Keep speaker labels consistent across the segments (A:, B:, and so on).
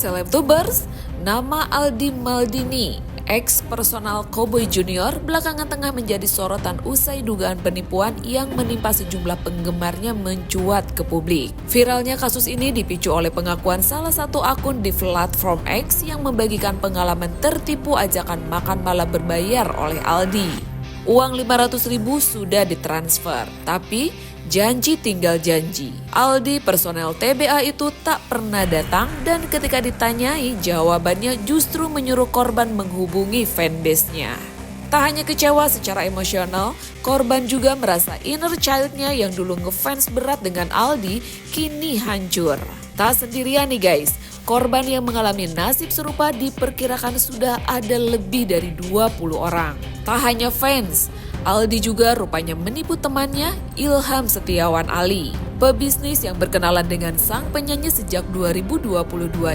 A: Selebtubers, nama Aldi Maldini, ex-personal Cowboy Junior, belakangan tengah menjadi sorotan usai dugaan penipuan yang menimpa sejumlah penggemarnya mencuat ke publik. Viralnya kasus ini dipicu oleh pengakuan salah satu akun di platform X yang membagikan pengalaman tertipu ajakan makan malam berbayar oleh Aldi. Uang 500.000 sudah ditransfer, tapi janji tinggal janji. Aldi personel TBA itu tak pernah datang dan ketika ditanyai jawabannya justru menyuruh korban menghubungi fanbase-nya. Tak hanya kecewa secara emosional, korban juga merasa inner child-nya yang dulu ngefans berat dengan Aldi kini hancur. Tak sendirian nih guys, korban yang mengalami nasib serupa diperkirakan sudah ada lebih dari 20 orang. Tak hanya fans, Aldi juga rupanya menipu temannya Ilham Setiawan Ali. Pebisnis yang berkenalan dengan sang penyanyi sejak 2022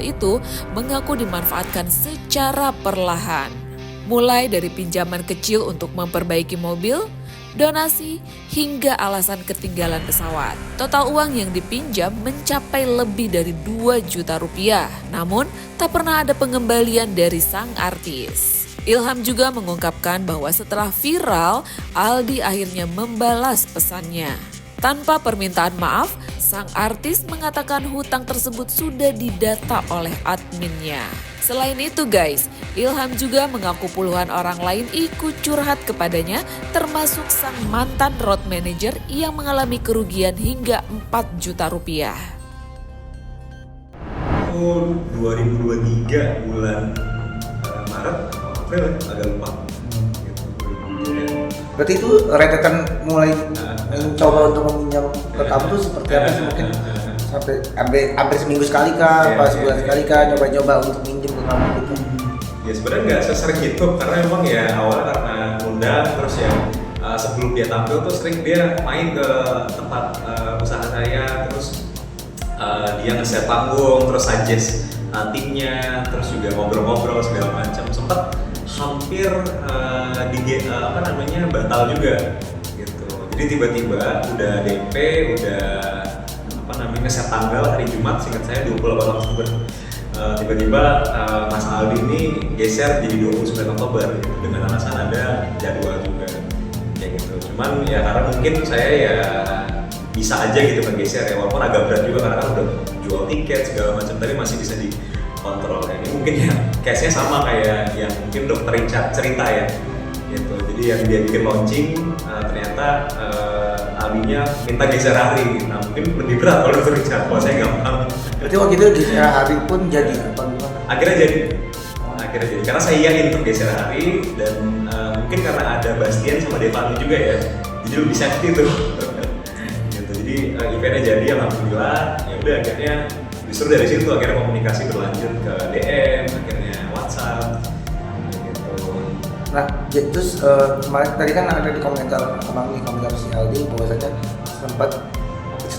A: itu mengaku dimanfaatkan secara perlahan. Mulai dari pinjaman kecil untuk memperbaiki mobil, donasi, hingga alasan ketinggalan pesawat. Total uang yang dipinjam mencapai lebih dari 2 juta rupiah. Namun, tak pernah ada pengembalian dari sang artis. Ilham juga mengungkapkan bahwa setelah viral, Aldi akhirnya membalas pesannya. Tanpa permintaan maaf, sang artis mengatakan hutang tersebut sudah didata oleh adminnya. Selain itu guys, Ilham juga mengaku puluhan orang lain ikut curhat kepadanya, termasuk sang mantan road manager yang mengalami kerugian hingga 4 juta rupiah.
B: Tahun 2023 bulan Maret, April, agak lupa.
C: Berarti itu rentetan mulai mencoba untuk meminjam ke kamu tuh seperti apa sih, mungkin sampai hampir seminggu sekali kah, pas sebulan sekali kah, nyoba-nyoba untuk minjem ke kamu gitu?
B: Ya sebenarnya nggak sesering itu karena emang ya awalnya karena undang terus ya sebelum dia tampil tuh sering dia main ke tempat usaha saya, terus dia nge-set panggung, terus suggest timnya, terus juga ngobrol-ngobrol segala macam. Sempet hampir batal juga gitu. Jadi tiba-tiba udah DP, udah nge-set tanggal hari Jumat, seingat saya 28 Oktober. Tiba-tiba Mas Aldi ini geser jadi 29 Oktober gitu, dengan alasan ada jadwal juga kayak gitu. Cuman ya karena mungkin saya ya bisa aja gitu ngegeser ya, walaupun agak berat juga karena kan udah jual tiket segala macam, tapi masih bisa dikontrol. Ini mungkin ya case-nya sama kayak yang mungkin Dokter Richard cerita ya gitu. Jadi yang dia bikin launching ternyata Aldinya minta geser hari. Nah mungkin lebih berat kalau Dokter Richard, kalau saya gampang.
C: Berarti waktu itu geser hari pun jadi apa gimana?
B: Akhirnya jadi karena saya iyain untuk geser hari dan mungkin karena ada Bastian sama Devanu juga ya, jadi lebih safety tuh. Gitu. Jadi eventnya jadi, alhamdulillah. Ya udah akhirnya justru dari situ akhirnya komunikasi berlanjut ke DM, akhirnya WhatsApp. Gitu.
C: Nah, terus kemarin tadi kan ada di komentar abang, di komentar si Aldi bahwasanya sempat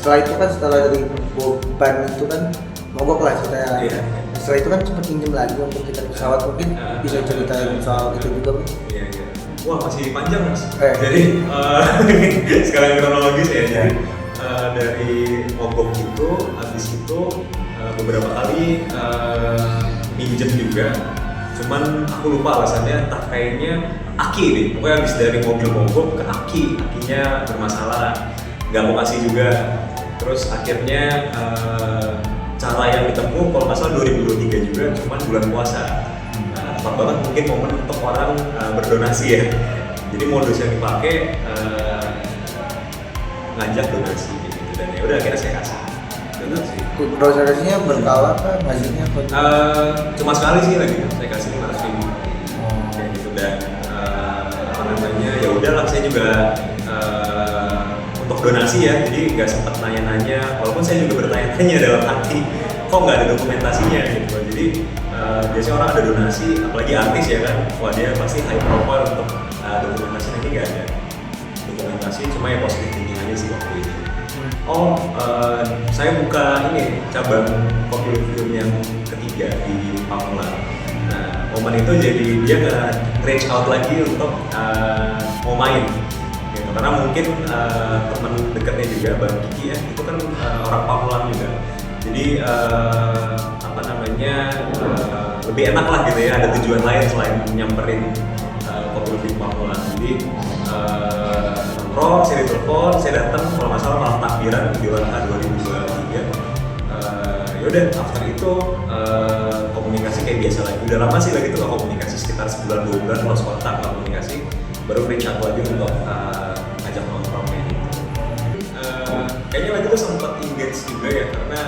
C: setelah dari beban itu kan mogok lah ceritanya.
B: Iya.
C: Setelah itu kan sempat pinjam lagi untuk tiket pesawat, mungkin bisa ceritain soal itu juga.
B: Iya. Wah masih panjang mas. Jadi sekarang kronologis ya. Jadi dari mogok itu, habis itu beberapa kali minjem juga. Cuman aku lupa alasannya, tak kayaknya aki deh. Pokoknya habis dari mobil mogok ke akinya bermasalah, nggak mau kasih juga. Terus akhirnya cara yang ditempuh kalau nggak salah 2023 juga, cuman bulan puasa. Tepat banget mungkin momen untuk orang berdonasi ya. Jadi modus yang dipakai ngajak donasi gitu, dan ya udah akhirnya saya kasih.
C: Donasinya berkala kan ngasihnya?
B: Cuma sekali sih lagi, saya kasih 500.000 kayak gitu. Dan ya udahlah, saya juga untuk donasi ya, jadi nggak sempat nanya-nanya, walaupun saya juga bertanya-tanya dalam hati kok nggak ada dokumentasinya gitu. Jadi biasanya orang ada donasi, apalagi artis ya kan, wah dia pasti high profile untuk dokumentasi. Ini nggak ada dokumentasi, cuma ya positif thinking aja sih waktu itu. Saya buka ini cabang Kopi Film yang ketiga di Pamulang. Nah momen itu jadi dia nge-reach out lagi untuk mau main gitu. Karena mungkin teman dekatnya juga Bang Kiki ya, itu kan orang Pamulang juga. Jadi apa namanya lebih enak lah gitu ya, ada tujuan lain selain nyamperin kopi luwak Pamulang. Jadi nongkrong, saya ditelepon, saya datang, kalau nggak salah malam takbiran di Warna 2023. Yaudah, after itu komunikasi kayak biasa lagi. Udah lama sih lagi tuh nggak komunikasi, sekitar sebulan 2 bulan lost kontak, nggak komunikasi. Baru reach out lagi untuk ngajak nongkrongnya gitu. Kayaknya lagi tuh sempat engage juga ya, karena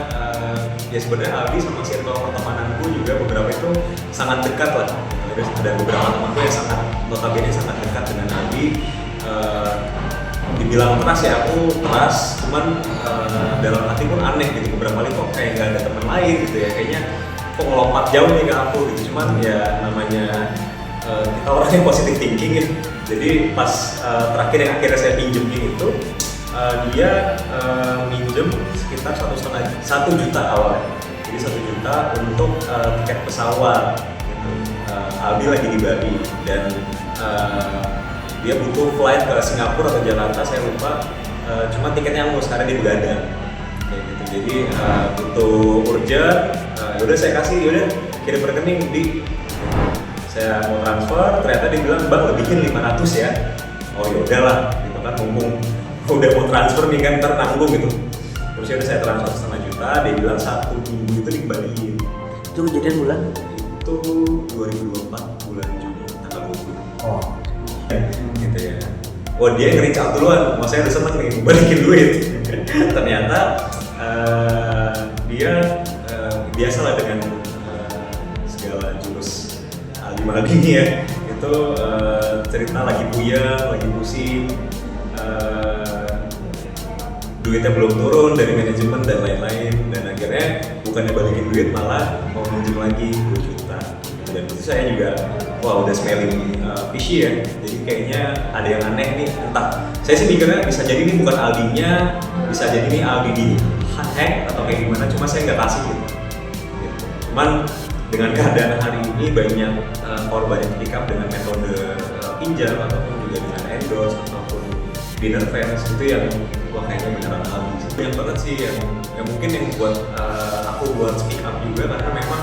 B: ya sebenarnya Aldi sama circle pertemananku juga beberapa itu sangat dekat lah. Ada beberapa temanku yang sangat notabene sangat dekat dengan Aldi. Dibilang keras ya, aku keras, cuman dalam hati pun aneh gitu, beberapa kali kok kayak gak ada teman lain gitu ya, kayaknya kok ngelompat jauh nih ke aku gitu. Cuman ya namanya kita orang yang positive thinking ya, jadi pas terakhir yang akhirnya saya pinjemin itu dia minjem sekitar 1 juta awalnya, jadi 1 juta untuk tiket pesawat gitu. Aldi lagi di Bali dan dia butuh flight ke Singapura atau Jakarta, saya lupa. Cuma tiketnya hangus karena dia begadang kayak gitu. Jadi butuh urgent. Yaudah saya kasih, yaudah kirim rekening di. Saya mau transfer, ternyata dia bilang bang lebihin 500 ya. Oh yaudah lah, gitu kan, mumpung udah mau transfer nih kan, ntar nanggung gitu. Terus yaudah saya transfer 1,5 juta, dia bilang 1 minggu itu dikembaliin.
C: Itu kejadian bulan?
B: Itu 2024 bulan Juni tanggal 20.
C: Oh.
B: Gitu ya. Oh dia yang reach out duluan, mas saya udah seneng nih balikin duit. Ternyata dia biasalah dengan segala jurus Aldi Maldini ya, itu cerita lagi puyeng, lagi pusing, duitnya belum turun dari manajemen dan lain-lain, dan akhirnya bukannya balikin duit malah mau minjem lagi 2 juta. Dan itu saya juga wah udah smelling fishy ya, jadi kayaknya ada yang aneh nih. Entah, saya sih mikirnya bisa jadi ini bukan Aldinya, bisa jadi ini Aldi di hack atau kayak gimana, cuma saya nggak kasih gitu. Cuman dengan keadaan hari ini banyak korban yang pick up dengan metode pinjam ataupun juga dengan endorse ataupun dinner fans itu yang wah kayaknya beneran Aldi. Banyak banget sih yang mungkin yang buat aku buat speak up juga, karena memang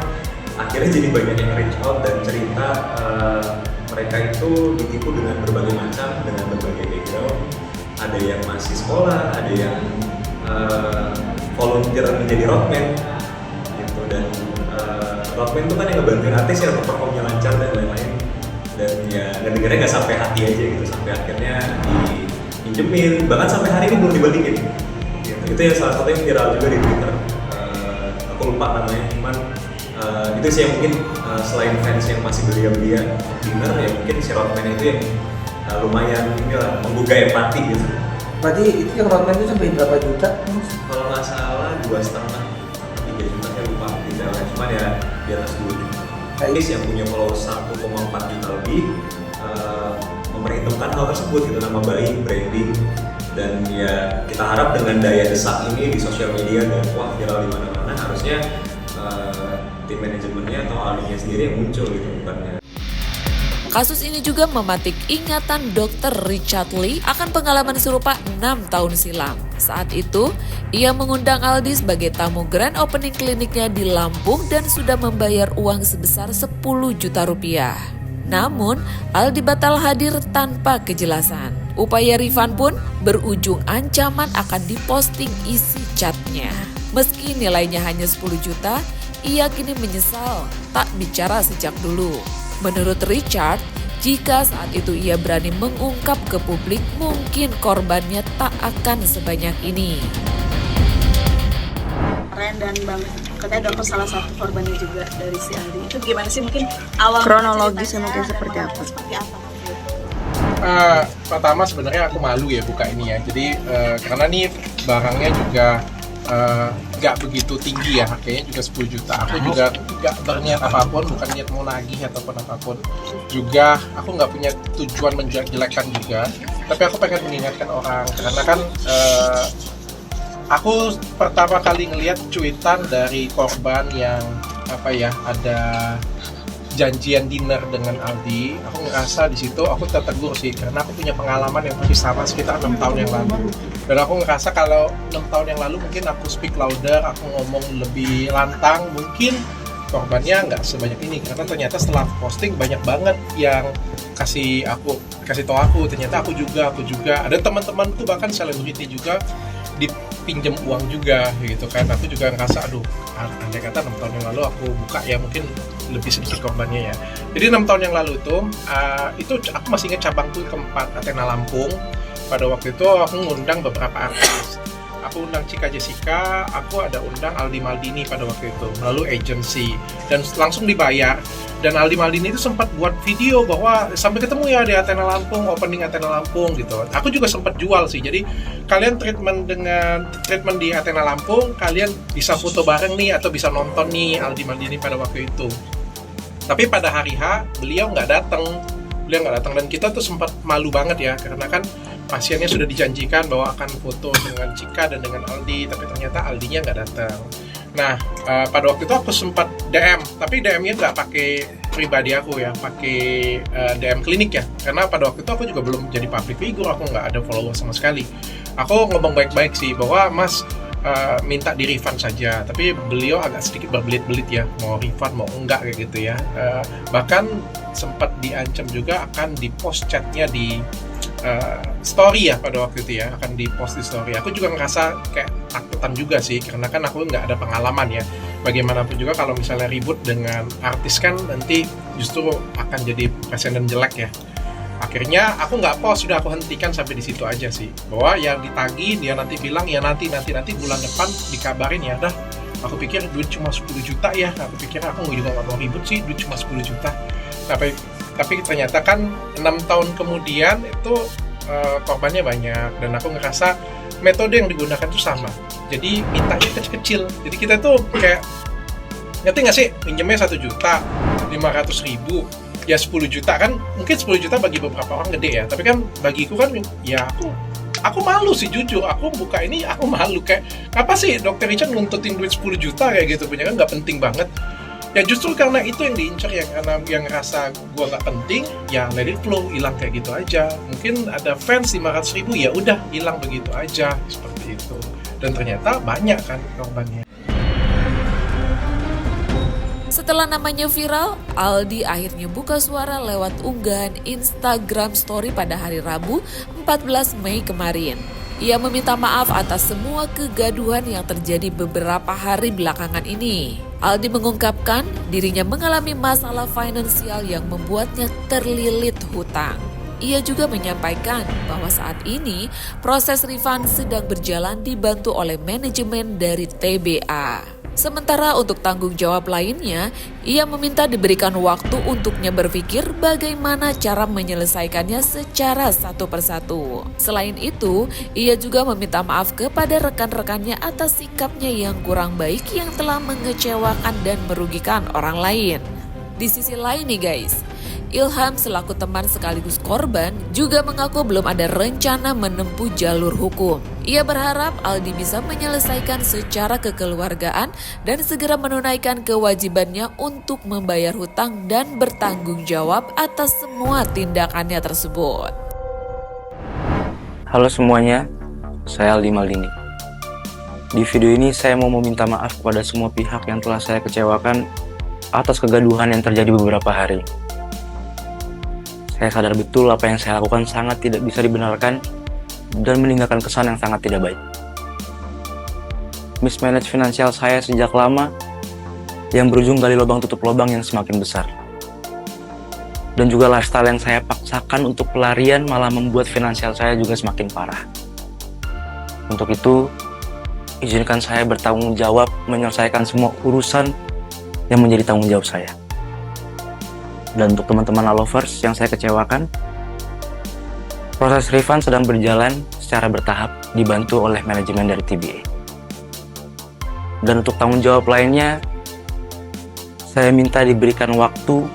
B: akhirnya jadi banyak yang reach out dan cerita mereka itu ditipu dengan berbagai macam, dengan berbagai background. Ada yang masih sekolah, ada yang volunteer menjadi roadman gitu, dan roadman itu kan yang ngebantuin artis ya untuk performnya lancar dan lain-lain. Dan ya ngedengernya nggak sampai hati aja gitu, sampai akhirnya dipinjemin, bahkan sampai hari ini belum dibalikin gitu. Itu ya salah satu yang viral juga di Twitter, aku lupa namanya, cuman itu sih yang mungkin selain fans yang masih belia-belia dinner ya, mungkin si roadman itu yang lumayan inilah menggugah empati gitu.
C: Berarti itu yang roadman itu sampai berapa juta?
B: Kalau nggak salah 2,5-3 juta, saya lupa detailnya, cuman ya di atas 2 juta. Ini yang punya followers 1,4 juta lebih memperhitungkan hal tersebut gitu, nama baik, branding, dan ya kita harap dengan daya desak ini di sosial media dan wah viral di mana-mana, harusnya tim manajemennya atau Aldinya sendiri yang muncul gitu, bukannya.
A: Kasus ini juga mematik ingatan Dr. Richard Lee akan pengalaman serupa 6 tahun silam. Saat itu, ia mengundang Aldi sebagai tamu grand opening kliniknya di Lampung dan sudah membayar uang sebesar 10 juta rupiah. Namun, Aldi batal hadir tanpa kejelasan. Upaya refund pun berujung ancaman akan diposting isi chatnya. Meski nilainya hanya 10 juta, ia kini menyesal tak bicara sejak dulu. Menurut Richard, jika saat itu ia berani mengungkap ke publik, mungkin korbannya tak akan sebanyak ini.
D: Ren dan Bang, katanya dokter salah satu korbannya juga dari si Aldi. Itu gimana sih, mungkin awal
E: kronologisnya mungkin seperti apa?
F: Pertama sebenarnya aku malu ya buka ini ya. Jadi karena nih barangnya juga nggak begitu tinggi ya, harganya juga 10 juta. Aku juga nggak berniat apapun, bukan niat mau nagih ataupun apapun. Juga aku nggak punya tujuan menjelekkan juga. Tapi aku pengen mengingatkan orang, karena kan aku pertama kali ngelihat cuitan dari korban yang apa ya, ada janjian dinner dengan Aldi, aku ngerasa di situ aku tertegur sih, karena aku punya pengalaman yang persis sama sekitar 6 tahun yang lalu. Dan aku ngerasa kalau 6 tahun yang lalu mungkin aku speak louder, aku ngomong lebih lantang, mungkin korbannya nggak sebanyak ini. Karena ternyata setelah posting banyak banget yang kasih tahu aku, ternyata aku juga ada teman-teman tuh, bahkan selebriti juga dipinjam uang juga gitu kan. Aku juga ngerasa andai kata 6 tahun yang lalu aku buka ya mungkin lebih sedikit korbannya ya. Jadi 6 tahun yang lalu itu aku masih ingat cabangku keempat, Athena Lampung. Pada waktu itu aku ngundang beberapa artis. Aku undang Cika Jessica, aku ada undang Aldi Maldini pada waktu itu melalui agency, dan langsung dibayar. Dan Aldi Maldini itu sempat buat video bahwa sampai ketemu ya di Athena Lampung, opening Athena Lampung gitu. Aku juga sempat jual sih. Jadi kalian treatment di Athena Lampung, kalian bisa foto bareng nih atau bisa nonton nih Aldi Maldini pada waktu itu. Tapi pada hari H beliau nggak datang dan kita tuh sempat malu banget ya, karena kan pasiennya sudah dijanjikan bahwa akan foto dengan Cika dan dengan Aldi, tapi ternyata Aldinya nggak datang. Nah, pada waktu itu aku sempat DM, tapi DM-nya nggak pakai pribadi aku ya, pakai DM klinik ya, karena pada waktu itu aku juga belum jadi public figure, aku nggak ada follower sama sekali. Aku ngomong baik-baik sih, bahwa Mas minta di refund saja, tapi beliau agak sedikit berbelit-belit ya, mau refund mau enggak kayak gitu ya. Bahkan sempat diancam juga akan di-post chatnya di story ya pada waktu itu ya, akan di-post di story. Aku juga ngerasa kayak takutan juga sih, karena kan aku nggak ada pengalaman ya. Bagaimanapun juga kalau misalnya ribut dengan artis kan nanti justru akan jadi presiden jelek ya. Akhirnya aku nggak post, sudah aku hentikan sampai di situ aja sih. Bahwa yang ditagih dia nanti bilang ya nanti bulan depan dikabarin ya. Dah, aku pikir duit cuma 10 juta ya. Aku pikir aku juga nggak mau ribut sih, duit cuma 10 juta. Tapi ternyata kan 6 tahun kemudian itu korbannya banyak, dan aku ngerasa metode yang digunakan itu sama. Jadi mintanya kecil-kecil. Jadi kita tuh kayak, ngerti nggak sih, pinjamnya 1 juta, 500.000. Ya 10 juta kan, mungkin 10 juta bagi beberapa orang gede ya, tapi kan bagiku kan ya aku malu sih jujur, aku buka ini aku malu, kayak apa sih Dr. Richard nuntutin duit 10 juta kayak gitu, punya kan nggak penting banget. Ya justru karena itu yang diincar, yang ngerasa gua nggak penting, ya let it flow, hilang kayak gitu aja. Mungkin ada fans 500.000, ya udah hilang begitu aja, seperti itu. Dan ternyata banyak kan korbannya.
A: Setelah namanya viral, Aldi akhirnya buka suara lewat unggahan Instagram Story pada hari Rabu 14 Mei kemarin. Ia meminta maaf atas semua kegaduhan yang terjadi beberapa hari belakangan ini. Aldi mengungkapkan dirinya mengalami masalah finansial yang membuatnya terlilit hutang. Ia juga menyampaikan bahwa saat ini proses refund sedang berjalan dibantu oleh manajemen dari TBA. Sementara untuk tanggung jawab lainnya, ia meminta diberikan waktu untuknya berpikir bagaimana cara menyelesaikannya secara satu persatu. Selain itu, ia juga meminta maaf kepada rekan-rekannya atas sikapnya yang kurang baik yang telah mengecewakan dan merugikan orang lain. Di sisi lain nih guys, Ilham selaku teman sekaligus korban juga mengaku belum ada rencana menempuh jalur hukum. Ia berharap Aldi bisa menyelesaikan secara kekeluargaan dan segera menunaikan kewajibannya untuk membayar hutang dan bertanggung jawab atas semua tindakannya tersebut.
G: Halo semuanya, saya Aldi Maldini. Di video ini saya mau meminta maaf kepada semua pihak yang telah saya kecewakan atas kegaduhan yang terjadi beberapa hari. Saya sadar betul apa yang saya lakukan sangat tidak bisa dibenarkan dan meninggalkan kesan yang sangat tidak baik. Mismanage finansial saya sejak lama yang berujung gali lubang tutup lubang yang semakin besar. Dan juga lifestyle yang saya paksakan untuk pelarian malah membuat finansial saya juga semakin parah. Untuk itu, izinkan saya bertanggung jawab menyelesaikan semua urusan yang menjadi tanggung jawab saya. Dan untuk teman-teman Alovers yang saya kecewakan, proses refund sedang berjalan secara bertahap dibantu oleh manajemen dari TBA. Dan untuk tanggung jawab lainnya, saya minta diberikan waktu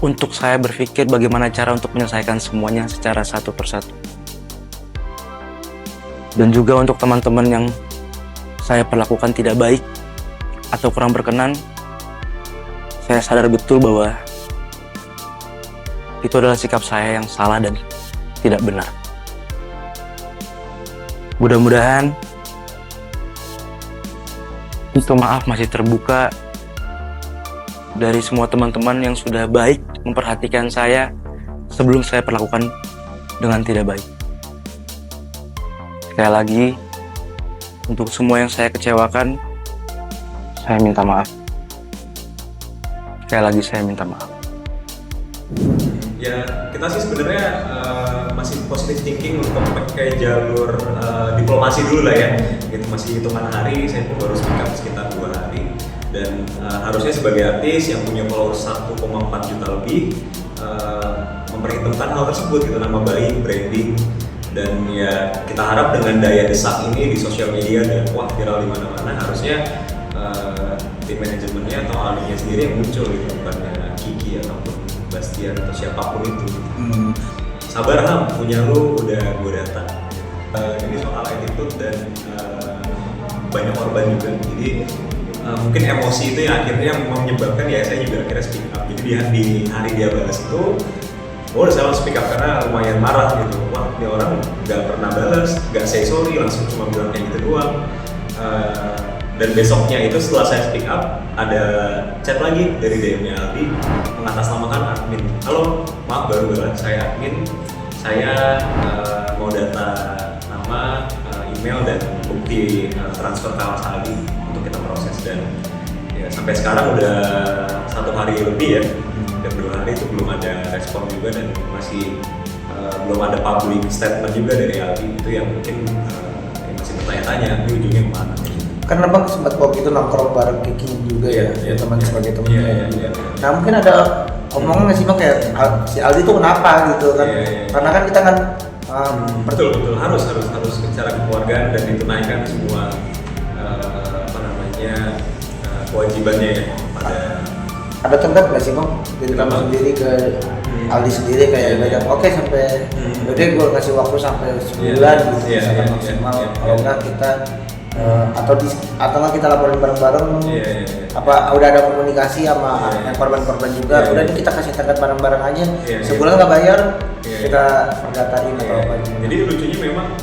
G: untuk saya berpikir bagaimana cara untuk menyelesaikan semuanya secara satu persatu. Dan juga untuk teman-teman yang saya perlakukan tidak baik atau kurang berkenan, Saya sadar betul bahwa itu adalah sikap saya yang salah dan tidak benar. Mudah-mudahan pintu maaf masih terbuka dari semua teman-teman yang sudah baik memperhatikan saya sebelum saya perlakukan dengan tidak baik. Sekali lagi, untuk semua yang saya kecewakan, saya minta maaf. Sekali lagi saya minta maaf.
B: Ya kita sih sebenarnya masih positive thinking untuk pakai jalur diplomasi dulu lah ya. Gitu masih hitungan hari, saya pun baru speak up sekitar 2 hari. Dan harusnya sebagai artis yang punya followers 1,4 juta lebih memperhitungkan hal tersebut gitu, nama baik, branding, dan ya kita harap dengan daya desak ini di sosial media dan wah viral di mana-mana, harusnya tim manajemennya atau alumni sendiri yang muncul gitu, bukannya Kiki ataupun Bastian atau siapapun itu. Sabar Ham, punya lu udah gue datang. Ini soal attitude dan banyak korban juga. Jadi mungkin emosi itu yang akhirnya menyebabkan ya saya juga akhirnya speak up. Jadi di hari dia balas itu, gue udah selalu speak up karena lumayan marah gitu. Wah, ini orang nggak pernah balas, nggak say sorry, langsung cuma bilang kayak gitu doang. Dan besoknya itu setelah saya speak up, ada chat lagi dari DM-nya Aldi mengatasnamakan admin. Halo, maaf baru balas, saya admin. Saya mau data nama, email dan bukti transfer ke Mas Aldi untuk kita proses, dan ya sampai sekarang udah 1 hari lebih ya, dan 2 hari itu belum ada respon juga, dan masih belum ada public statement juga dari Aldi. Itu yang mungkin masih bertanya-tanya ini ujungnya kemana.
C: Karena Bang sempat waktu itu nongkrong bareng Kiki juga ya, teman sebagai temannya. Nah mungkin ada omongan nggak sih Bang kayak si Aldi itu kenapa gitu kan? Karena kan kita kan
B: betul harus secara kekeluargaan dan ditunaikan semua kewajibannya ya pada.
C: Ada tenggat nggak sih Bang dari kamu sendiri ke Aldi sendiri kayak bilang oke sampai udah gue kasih waktu sampai sebulan gitu misalkan maksimal, kalau enggak kita atau nggak kita laporin bareng-bareng, apa udah ada komunikasi sama yang korban-korban juga, udah nih kita kasih tenggat bareng-bareng aja, sebulan nggak bayar kita perdatain atau apa.
B: Jadi lucunya memang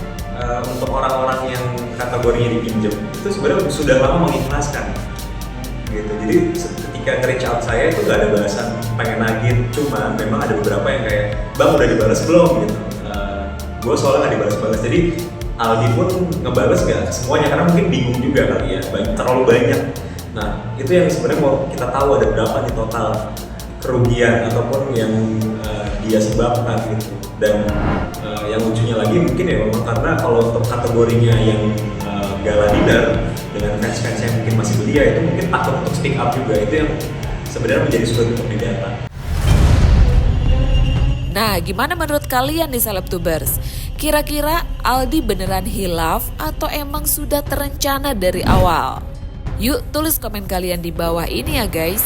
B: untuk orang-orang yang kategorinya dipinjam itu sebenarnya sudah lama mengikhlaskan gitu. Jadi ketika reach out saya itu nggak ada balasan pengen nagih, cuma memang ada beberapa yang kayak Bang udah dibalas belum gitu. Gue soalnya nggak dibalas-balas, jadi Aldi pun ngebales gak semuanya karena mungkin bingung juga kali ya, terlalu banyak. Nah itu yang sebenarnya mau kita tahu ada berapa nih total kerugian ataupun yang dia sebabkan gitu. Dan yang lucunya lagi mungkin ya memang karena kalau untuk kategorinya yang galadidar dengan fans-fans yang mungkin masih belia itu mungkin takut untuk speak up juga, itu yang sebenarnya menjadi sulit untuk didata.
A: Nah, gimana menurut kalian nih Selebtubers? Kira-kira Aldi beneran hilaf atau emang sudah terencana dari awal? Yuk tulis komen kalian di bawah ini ya guys.